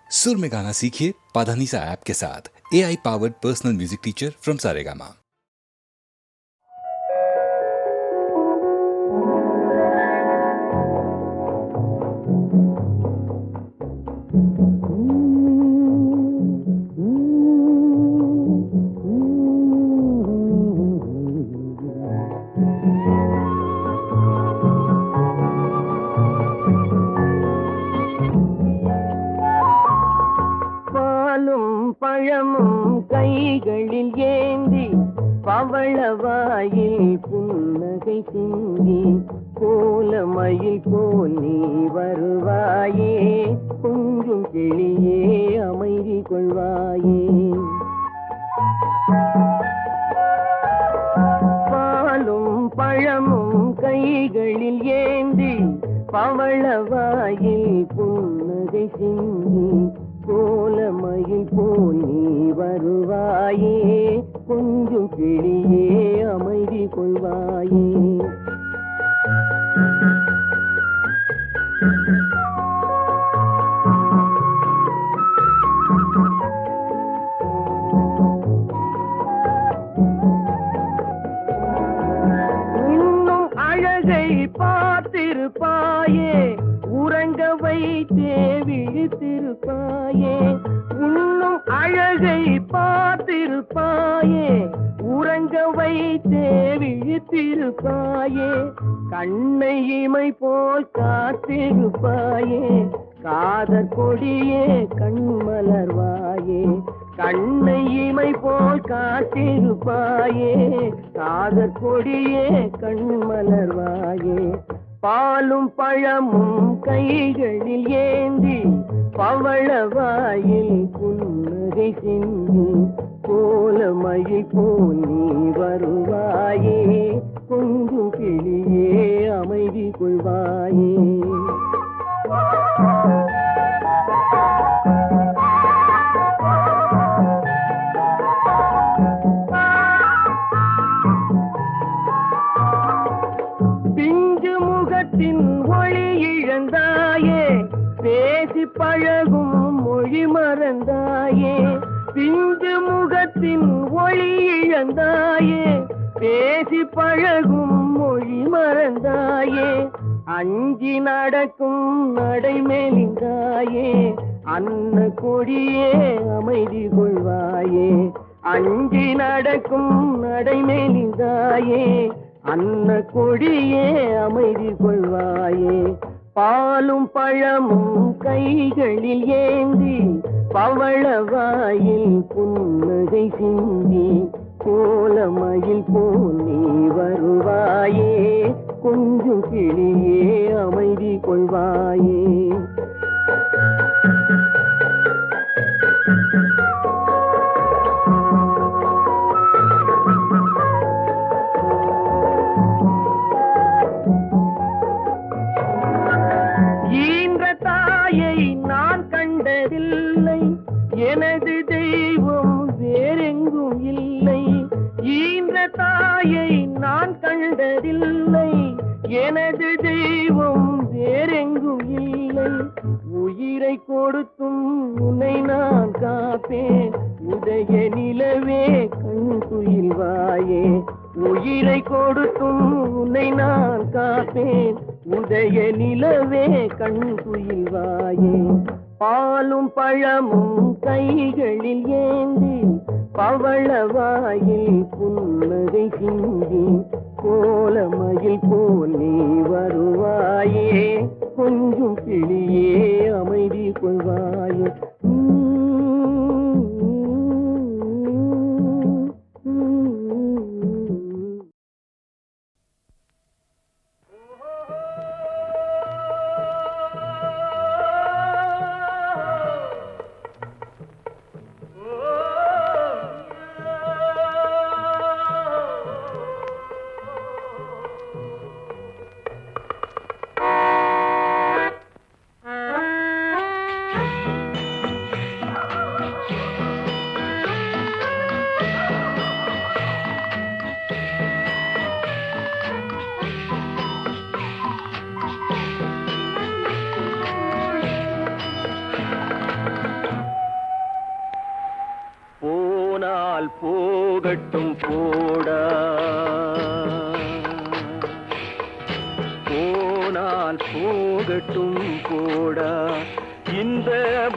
सुर में गाना सीखिए पाधानीसा ऐप के साथ। AI powered personal music teacher from Saregama. பழமும் கைகளில் ஏந்தி பவளவாயில் புன்னகை சிந்தி கோலமயில் போல் நீ வருவாயே, கொஞ்சம் கிளியே அமைதி கொள்வாயே. பாலும் பழமும் கைகளில் ஏந்தி பவளவாயில் புன்னகை சிந்தி கோலமயில் போல் நீ வருவாயே, கொஞ்சம் கிளியே அமைதி கொள்வாயே. இன்னும் அழகை பார்த்திருப்பாயே, உறங்க வைத்தே விழித்திருப்பாயே. இன்னும் அழகை பார்த்திருப்பாயே, உறங்க வைத்தே விழித்திருப்பாயே. கண்ணை இமை போல் காத்திருப்பாயே, காதற் கொடியே கண்மலர்வாயே. கண்ணை இமை போல் காத்திருப்பாயே, காதற் கொடியே கண்மலர்வாயே. பாலும் பழமும் கைகளில் ஏந்தி பவளவாயில் புன்னகை சிந்தி கோலமயில் போல் நீ வருவாயே, கொஞ்சம் கிளியே அமைதி கொள்வாயே. ஒளி இழந்தாயே, பேசி பழகும் மொழி மறந்தாயே. பிஞ்சு முகத்தின் ஒளி இழந்தாயே, பேசி பழகும் மொழி மறந்தாயே. அஞ்சி நடக்கும் நடை மெலிந்தாயே, அன்ன கொடியே அமைதி கொள்வாயே. அஞ்சி நடக்கும் நடை மெலிந்தாயே, அன்ன கொடியே அமைதி கொள்வாயே. பாலும் பழமும் கைகளில் ஏந்தி பவளவாயில் புன்னகை சிந்தி கோலமயில் போல் நீ வருவாயே, கொஞ்சம் கிளியே அமைதி கொள்வாயே. எனது தெய்வம் வேறெங்கும் இல்லை, ஈன்ற தாயை நான் கண்டதில்லை. எனது தெய்வம் வேறெங்கும் இல்லை, உயிரை கொடுத்தும் உன்னை நான் காப்பேன். உதய நிலவே கண் துயில்வாயே, உயிரை கொடுத்தும் உன்னை நான் காப்பேன். உதய நிலவே கண் துயில்வாயே. பாலும் பழமும் கைகளில் ஏந்தி பவளவாயில் புன்னகை சிந்தி கோலமயில் போல் நீ வருவாயே, கொஞ்சம் கிளியே அமைதி கொள்வாயே. போனால் போகட்டும் போடா, போனால் போகட்டும் போடா. இந்த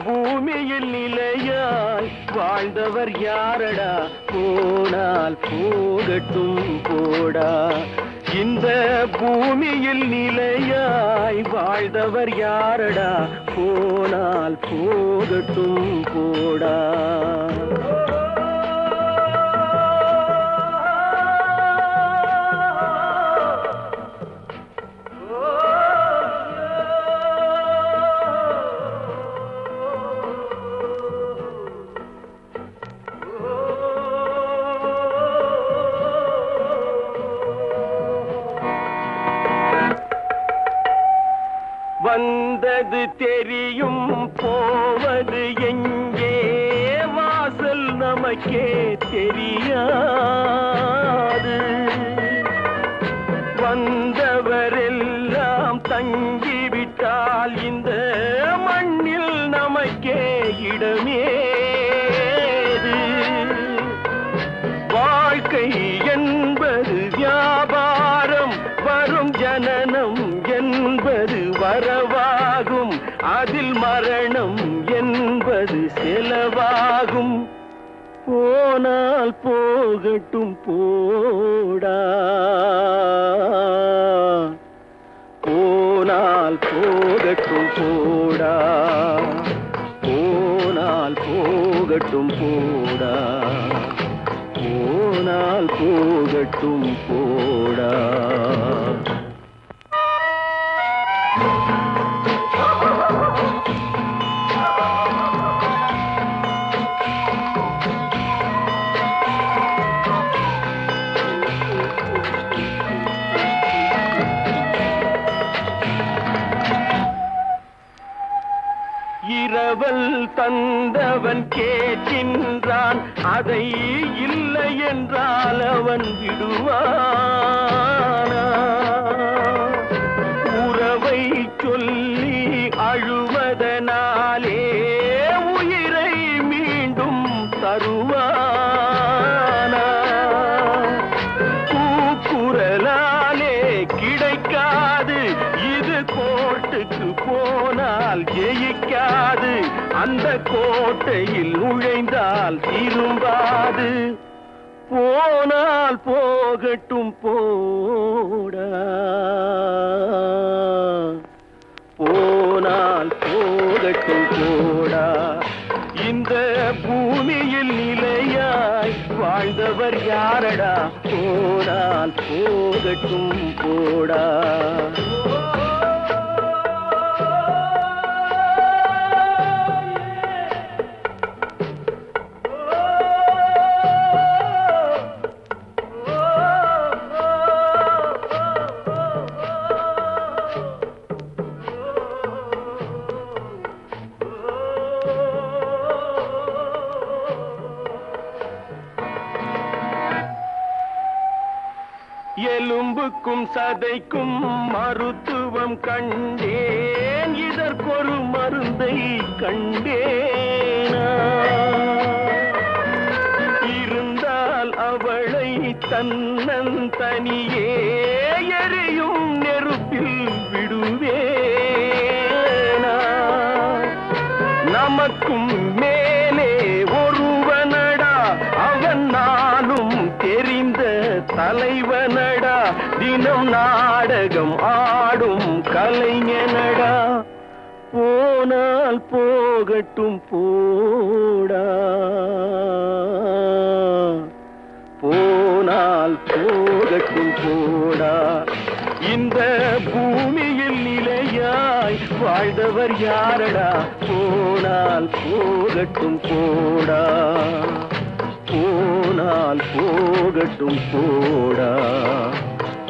பூமியில் நிலையாய் வாழ்ந்தவர் யாரடா, போனால் போகட்டும் போடா. இந்த பூமியில் நிலையாய் வாழ்ந்தவர் யாரடா, போனால் போகட்டும் போடா. வந்தது தெரியும் போவது எங்கே, வாசல் நமக்கே தெரியாது. வந்தவரெல்லாம் தங்கிவிட்டால் இந்த மண்ணில் நமக்கே இடமேது. வாழ்க்கை என்பது வியாபாரம், வரும் ஜனனம் என்பது வரவாகும், அதில் மரணம் என்பது செலவாகும். போனால் போகட்டும் போடா, போனால் போகட்டும் போடா, போனால் போகட்டும் போடா, போனால் போகட்டும் போடா. இரவல் தந்தவன் கேட்கின்றான், அதை இல்லை என்றால் அவன் விடுவானா? உறவை சொல்லி அழுவதனாலே உயிரை மீண்டும் தருவானா? கூக்குரலாலே கிடைக்காது, இது கோர்ட்டுக்கு போனால் ஜெயிக்காது, அந்த கோட்டையில் நுழைந்தால் திரும்பாது. போனால் போகட்டும் போடா, போனால் போகட்டும் போடா. இந்த பூமியில் நிலையாய் வாழ்ந்தவர் யாரடா, போனால் போகட்டும் போடா. எலும்புக்கும் சதைக்கும் மருத்துவம் கண்டேன், இதற்கொரு மருந்தை கண்டேனா? இருந்தால் அவளை தன்னந்தனியே எரியும் நெருப்பில் விடுவேனா? நமக்கும் மேலே ஒருவனடா, அவன் நானும் தெரிந்த தலைவனடா, தினம் நாடகம் ஆடும் கலைஞனடா. போனால் போகட்டும் போடா, போனால் போகட்டும் போடா. இந்த பூமியில் நிலையாய் வாழ்ந்தவர் யாரடா, போனால் போகட்டும் போடா, போனால் போகட்டும் போடா,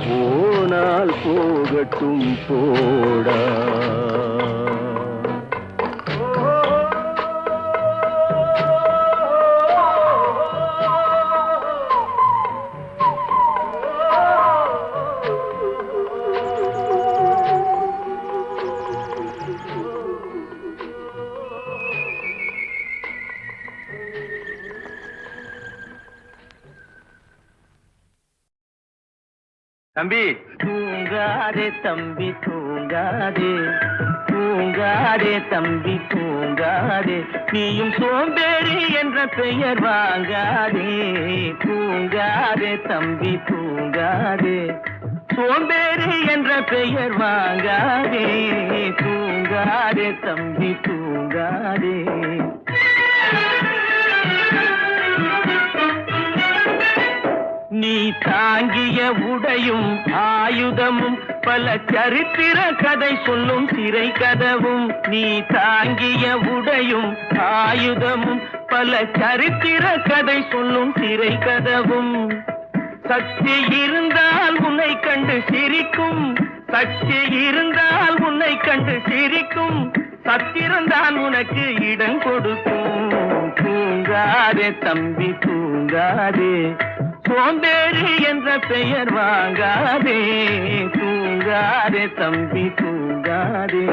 போனால் போகட்டும் போடா. தம்பி தூங்காதே தம்பி தூங்காதே, தூங்காதே தம்பி தூங்காதே, நீயும் சோம்பேறி என்ற பெயர் வாங்காதே. தூங்காதே தம்பி தூங்காதே, சோம்பேறி என்ற பெயர் வாங்காதே. தூங்காதே தம்பி தூங்காதே. நீ தாங்கிய உடையும் ஆயுதமும் பல சரித்திர கதை சொல்லும் சிறை கதவும். நீ தாங்கிய உடையும் ஆயுதமும் பல சரித்திர கதை சொல்லும் சிறை கதவும். சக்தி இருந்தால் உன்னை கண்டு சிரிக்கும், சக்தி இருந்தால் உன்னை கண்டு சிரிக்கும், சத்திரந்தான் உனக்கு இடம் கொடுக்கும். தூங்காதே தம்பி தூங்காதே, சோம்பேறி என்ற பெயர் வாங்காதே. தூங்காதே தம்பி தூங்காதே.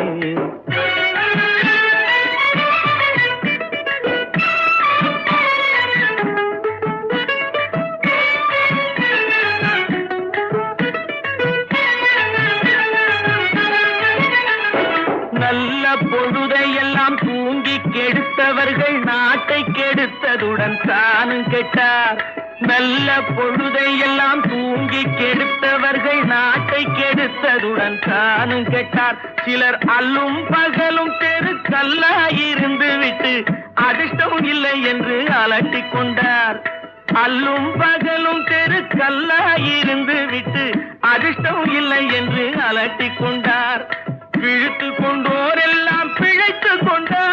நல்ல பொழுதையெல்லாம் தூங்கி கெடுத்தவர்கள் நாட்டை கெடுத்ததுடன் தானும் கெட்டார். நல்ல பொழுதையெல்லாம் தூங்கி கெடுத்தவர்கள் நாட்டை கெடுத்ததுடன் தானும் கெட்டார். சிலர் அல்லும் பகலும் தெருக்கல்லாயிருந்து விட்டு அதிர்ஷ்டம் இல்லை என்று அலட்டிக் கொண்டார். அல்லும் பகலும் தெருக்கல்லாயிருந்து விட்டு அதிர்ஷ்டம் இல்லை என்று அலட்டிக் கொண்டார். பிழைத்து கொண்டோர் எல்லாம் பிழைத்து கொண்டார்.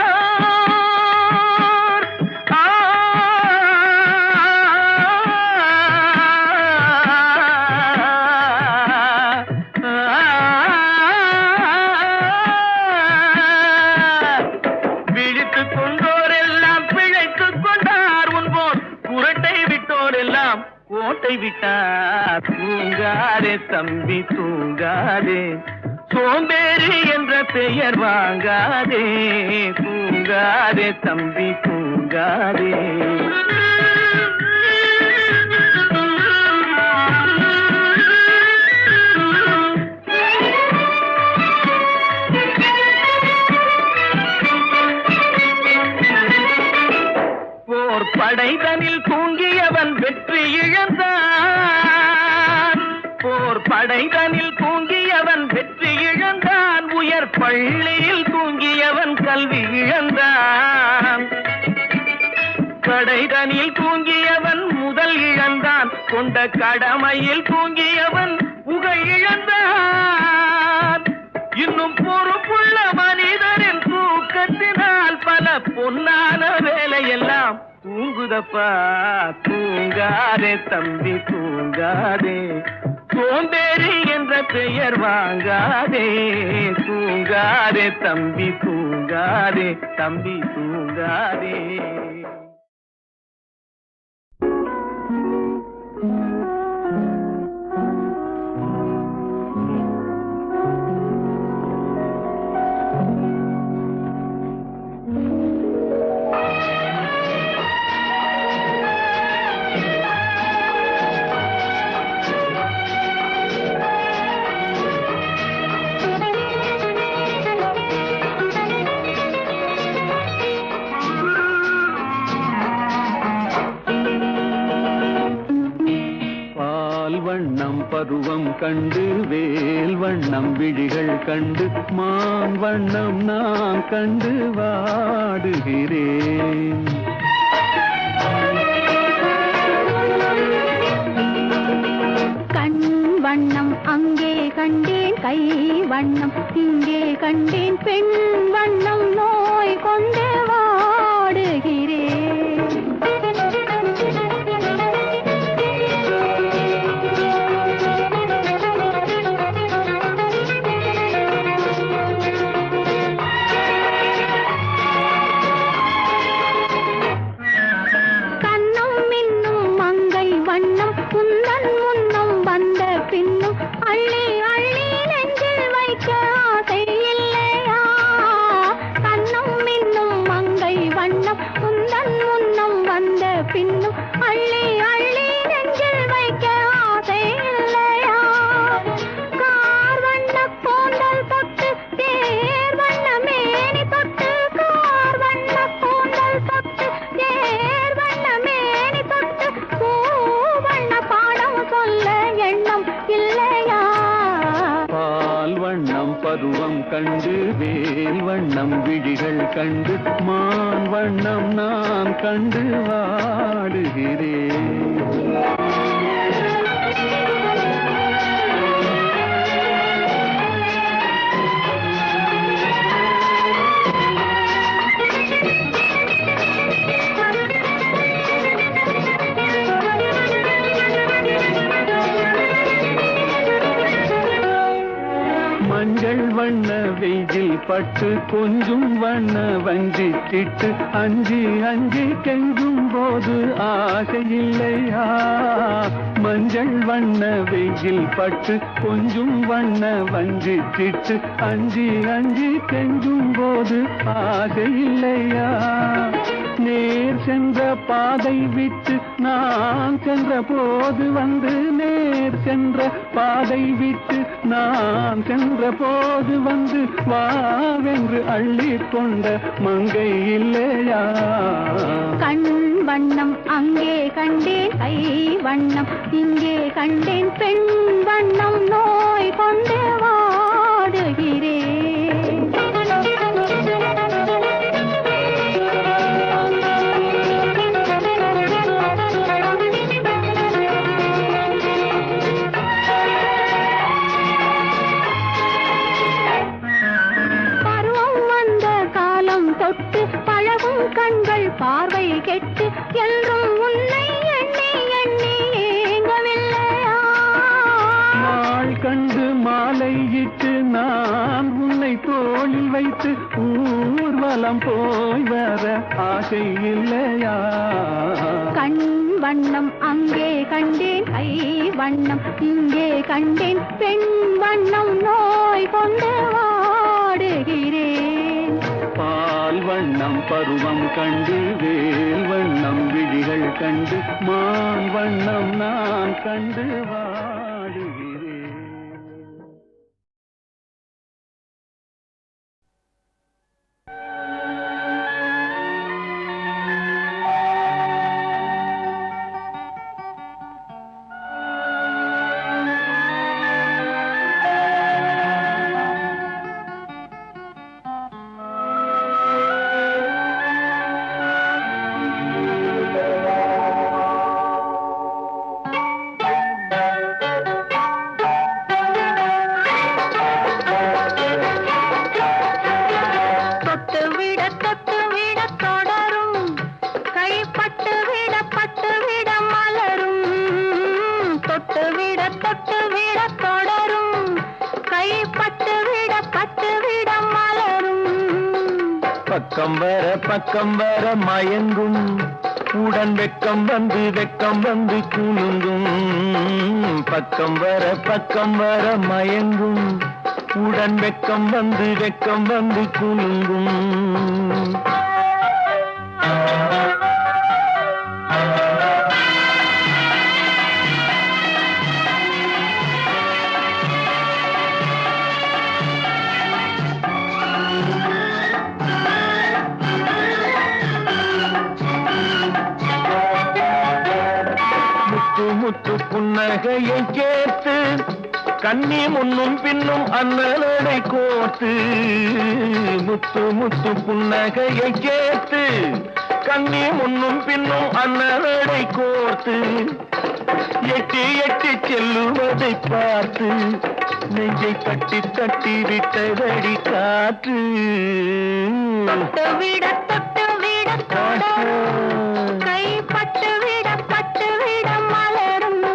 பிழைத்து கொண்டோர் எல்லாம் பிழைத்து கொண்டார். உன்போர் குரட்டை விட்டோர் எல்லாம் கோட்டை விட்டார். தூங்காதே தம்பி தூங்காதே, சோம்பேறி என்ற பெயர் வாங்காதே. தூங்காதே தம்பி தூங்காதே. போர் படைதனில் தூங்கியவன் வெற்றி இழந்தான். போர் படைதனில் தூங்கியவன் வெற்றி இழந்தான். உயர் பள்ளியில் தூங்கியவன் கல்வி இழந்தான். படைதனில் தூங்கியவன் முதல் இழந்தான். கொண்ட கடமையில் தூங்கியவன் புகழ் இழந்தான். இன்னும் பொறுப்புள்ள மனிதரின் தூக்கத்தினால் பல பொன்னான வேலையெல்லாம் தூங்குதப்பா. தூங்காதே தம்பி தூங்காதே, சோம்பேறி என்ற பெயர் வாங்காதே. தூங்காதே தம்பி தூங்காதே, தம்பி தூங்காதே. வண்ணம் பருவம் கண்டு வேல் வண்ணம் விழிகள் கண்டு மான் வண்ணம் நான் கண்டு வாடுகிறேன். கண் வண்ணம் அங்கே கண்டேன், கை வண்ணம் இங்கே கண்டேன், பெண் வண்ணம் நோய் கொண்டு வாடுகிறேன். பின்னும் அள்ளி அள்ளி நெஞ்சில் வைக்க ஆசை இல்லையா? கண்டு மான் வண்ணம் நான் கண்டு வாடுகிறேன். மஞ்சள் வண்ண வெயில் பட்டு கொஞ்சம் வண்ண வஞ்சித்திட்டு அஞ்சி அஞ்சி கெஞ்சும் போது ஆசை இல்லையா? மஞ்சள் வண்ண வெயில் பட்டு கொஞ்சம் வண்ண வஞ்சித்திட்டு அஞ்சி அஞ்சி கெஞ்சும் போது ஆசை இல்லையா? நேர் சென்ற பாதை விட்டு நான் சென்ற போது வந்து நேர் சென்ற பாதை விட்டு நான் சென்ற போது வந்து வாவென்று அள்ளி கொண்ட மங்கை இல்லையா? கண் வண்ணம் அங்கே கண்டேன், கை வண்ணம் இங்கே கண்டேன், பெண் வண்ணம் நோய் கொண்டு வாடுகிறேன். தொட்டு பழகும் கண்கள் பார்வை கெட்டு என்றும் உன்னை எண்ணி எண்ணி ஏங்கவில்லையா? நாள் கண்டு மாலையிட்டு நான் உன்னை தோளில் வைத்து ஊர்வலம் போய் வர ஆசை இல்லையா? கண் வண்ணம் அங்கே கண்டேன், கை வண்ணம் இங்கே கண்டேன், பெண் வண்ணம் நோய் கொண்டு வாடுகிறேன். பால் வண்ணம் பருவம் கண்டு வேல் வண்ணம் விழிகள் கண்டு மான் வண்ணம் நான் கண்டு வாடுகிறேன். பக்கம் வர மயங்கும் உடன் வெக்கம் வந்து குலுங்கும். பக்கம் வர மயங்கும் உடன் வெக்கம் வந்து குலுங்கும். முத்து புன்னகையை கேட்டு கண்ணி முன்னும் பின்னும் அண்ணலடை கோர்த்து. முத்து புன்னகையை கேட்டு கண்ணி முன்னும் பின்னும் அண்ணலடை கோர்த்து. எட்டி எட்டி செல்லுவதை பார்த்து நெஞ்சை தட்டி தட்டி விட்டதடி காற்று. தொட்டு விட கை பட்டு விட மலரும்.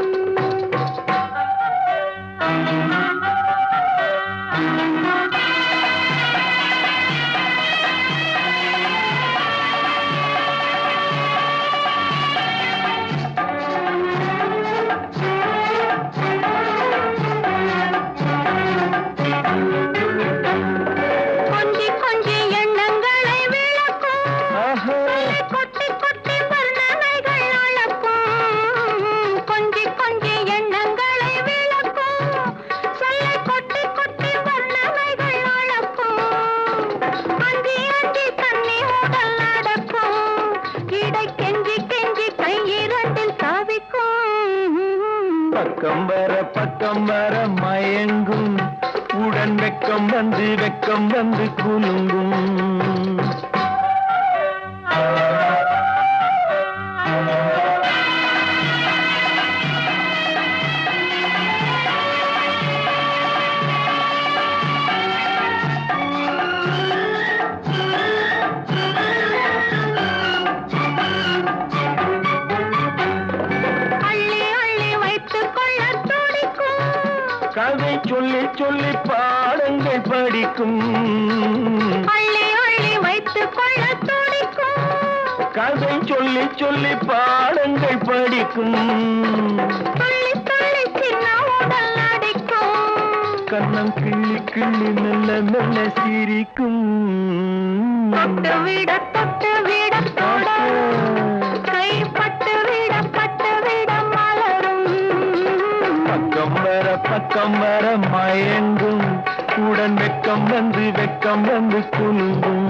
கொஞ்சி எண்ணங்களை விளக்கும் கொட்டி கொட்டி வர்ணனைகள் அளக்கும். கொஞ்சி எண்ணங்களை விளக்கும் சொல்லை கொட்டி கொட்டி வர்ணனைகள் அளக்கும். அஞ்சி தண்ணி உடல் நடக்கும். இடை கெஞ்சி கையிரண்டில் தவிக்கும். பக்கம் வர மயங்கும் உடன் வெக்கம் வந்து குலுங்கும். சொல்லி சொல்லி பாடங்கள் படிக்கும் அள்ளி அள்ளி வைத்துக் கொள்ள துடிக்கும் கதை சொல்லி சொல்லி பாடங்கள் படிக்கும் துள்ளி துள்ளி சின்ன உடல் அடிக்கும் கண்ணம் கிள்ளி கிள்ளி மெல்ல மெல்ல சிரிக்கும் தொட்டு விட தொடரும் கைப்பட்டு விட மலரும் பக்கம் வர மயங்கும் உடன் வெக்கம் வந்து குலுங்கும்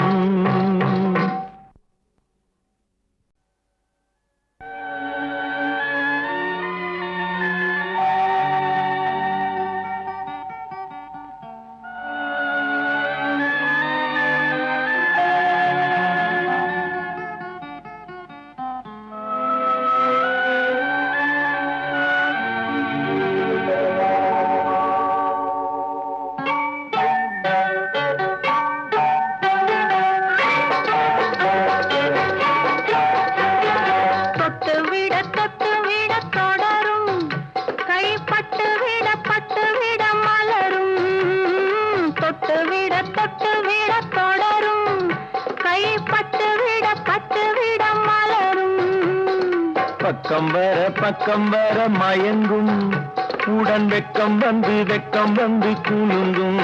பக்கம் வர மயங்கும் உடன் வெக்கம் வந்து குலுங்கும்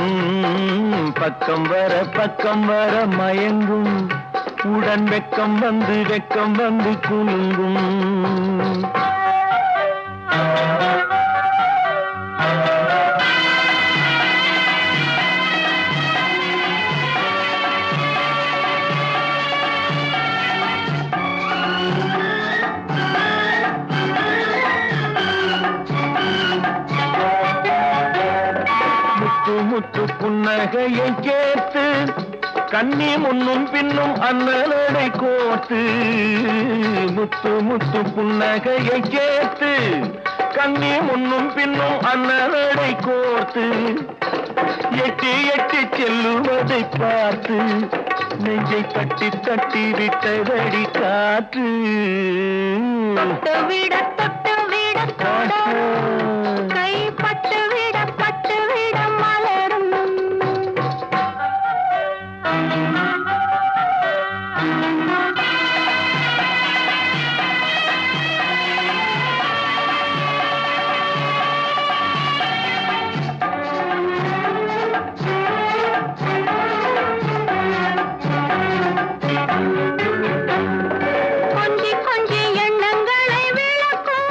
பக்கம் வர மயங்கும் உடன் வெக்கம் வந்து குலுங்கும் முத்து புன்னகையை கேட்டு கண்ணி முன்னும் பின்னும் அண்ணலடை கோத்து முத்து புன்னகையை கேட்டு கண்ணி முன்னும் பின்னும் அண்ணலடை கோத்து எட்டி எட்டி செல்லுவதை பார்த்து நெஞ்சை தட்டி தட்டி விட்டதடி காற்று தொட்டு விட கைப்பட்டு விட மலரும் கொஞ்சி எண்ணங்களை விளக்கும்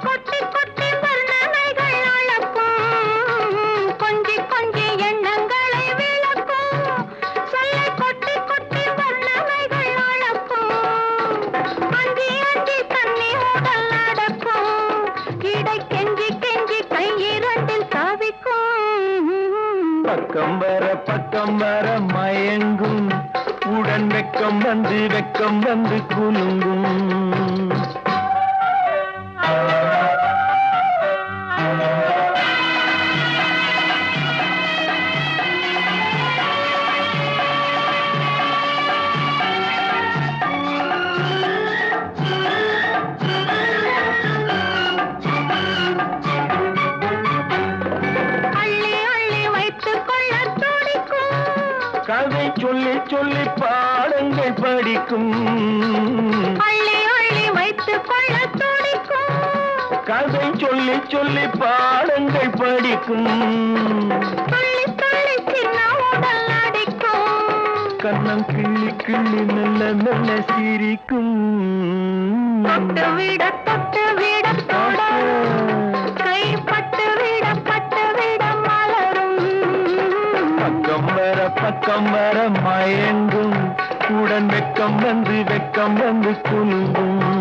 கொட்டி கொட்டி வர்ணனைகள் அளக்கும் கொஞ்சி எண்ணங்களை விளக்கும் சொல்லை கொட்டி கொட்டி வர்ணனைகள் அளக்கும் அஞ்சி தண்ணி உடல் நடக்கும் இடை கெஞ்சி கையிரண்டில் தவிக்கும் பக்கம் வர மயங்கும் உடன் வெக்கம் வந்து குலுங்கும் கதை சொல்லி சொல்லி பாடங்கள் படிக்கும் அள்ளி வைத்துக் கொள்ள துடிக்கும் கதை சொல்லி சொல்லி பாடங்கள் படிக்கும் துள்ளி துள்ளி சின்ன உடல் அடிக்கும் கண்ணம் கிள்ளி கிள்ளி மெல்ல மெல்ல சிரிக்கும் தொட்டு விட தொடரும் கைப்பட்டு விட மலரும் பக்கம் வர மயங்கும் உடன் வெக்கம் வந்து குலுங்கும்